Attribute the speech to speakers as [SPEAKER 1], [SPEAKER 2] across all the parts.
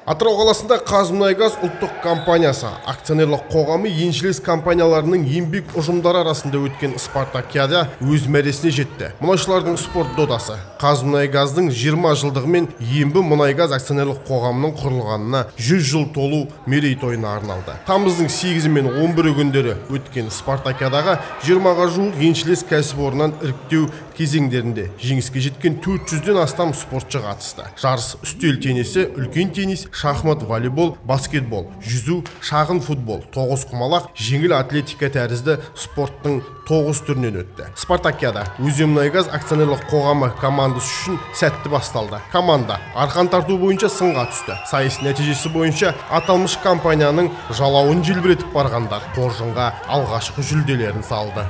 [SPEAKER 1] Атырау қаласында Қазмұнайгаз ұлттық компаниясы акционерлік қоғамы еншілес компанияларының еңбек ұжымдары арасында өткен спартакиада өз мәресіне жетті. Мұнайшылардың спорт додасы Қазмұнайгаздың 20 жылдығымен Ембі мұнайгаз акционерлік қоғамының құрылғанына 100 жыл толу мерейтойына арналды. Тамыздың 8 мен 11 күндері өткен спартакиадаға 20-ға жуық еншілес кәсіпорыннан іріктеу кезеңдерінде жеңіске жеткен 400-ден астам спортшы қатысты. Жарыс үстел теннисі, үлкен теннис, шахмат, волейбол, баскетбол, жүзу, шағын футбол, тоғызқұмалақ, жеңіл атлетика тәрізді спорттың 9 түрінен өтті. Спартакиада Өзенмұнайгаз акционерлік қоғамы командасы үшін сәтті басталды. Команда арқан тарту бойынша сынға түсті. Сайыс нәтижесі бойынша аталмыш компанияның жалауын желбіретіп барғандар қоржынға алғашқы жүлделерін салды.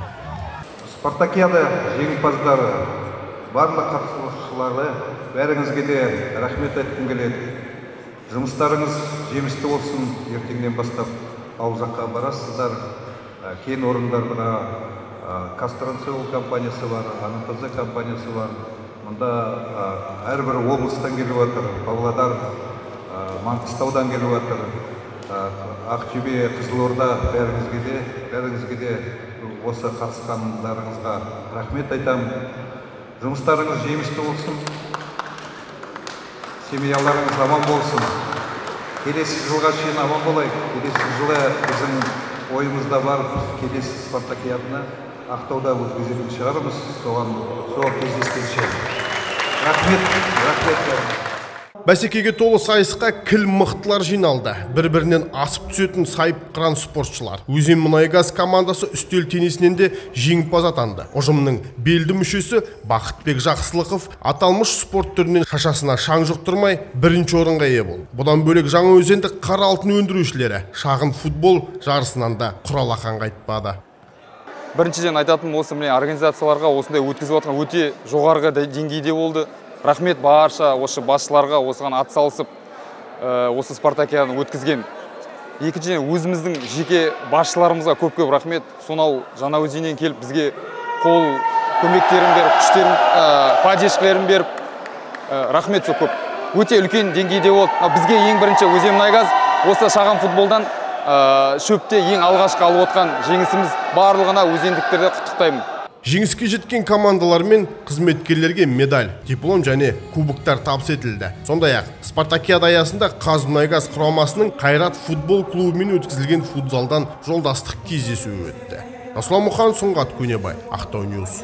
[SPEAKER 2] Спартакиада жеңімпаздары, барлық қатысушылары бәріңізге де рахмет айтқым келеді. Жұмыстарыңыз жемісті болсын. Ертеңнен бастап ауыл жаққа барасыздар. Кен орындарына Казтрансойл компаниясы бар, АНПЗ компаниясы бар. Мұнда әрбір облыстан келіп жатыр, Павлодар, Маңғыстаудан келіп жатыр, Ақтөбе, Қызылорда, бәріңізге де осы қатысқандарыңызға рахмет айтамын. Жұмыстарыңыз жемісті болсын. Семьяларыңыз аман болсын. Келесі жылға шейін аман болайық. Келесі жылы біздің ойымызда бар, келесі спартакиаданы Ақтауда өткізетін шығармыз. Соған кездескенше. Рахмет.
[SPEAKER 1] Бәсекеге толы сайысқа кіл мықтылар жиналды. Бір-бірінен асып түсетін сайып қыран спортшылар. Өзенмұнайгаз командасы үстел теннисінен де жеңімпаз атанды. Ұжымның белді мүшесі Бақытбек Жақсылықов аталмыш спорт түрінен шашасына шаң жұқтырмай бірінші орынға ие болды. Бұдан бөлек Жаңаөзендік қара алтын өндірушілері шағын футбол жарысынан да құралақан қайтпады.
[SPEAKER 3] Біріншіден айтатыным осы организацияларға осындай өткізіп жатқан өте жоғарғы деңгейде болды. Рахмет барша осы басшыларға осыған атсалысып, осы спартакиаданы өткізген. Екіншіден өзіміздің жеке басшыларымызға көп рахмет. Сонау Жаңаөзеннен келіп бізге қол көмектерін беріп, күштерін, поддержкаларын беріп, рахмет көп. Өте үлкен деңгейде болды. Бізге ең бірінші Өзенмұнайгаз осы шағын футболдан шөпте ең алғашқы алып отқан жеңісіміз, барлығына өзендіктерді құттықтаймын.
[SPEAKER 1] Жеңіске жеткен командалар мен қызметкерлерге медаль, диплом және кубоктар табыс етілді. Сондай-ақ спартакиада аясында Қазмұнайгаз құрамасының Қайрат футбол клубымен өткізілген футзалдан жолдастық кездесуі өтті. Расулан Мұхан, Сұңғат Көнебай, Ақтау Ньюс.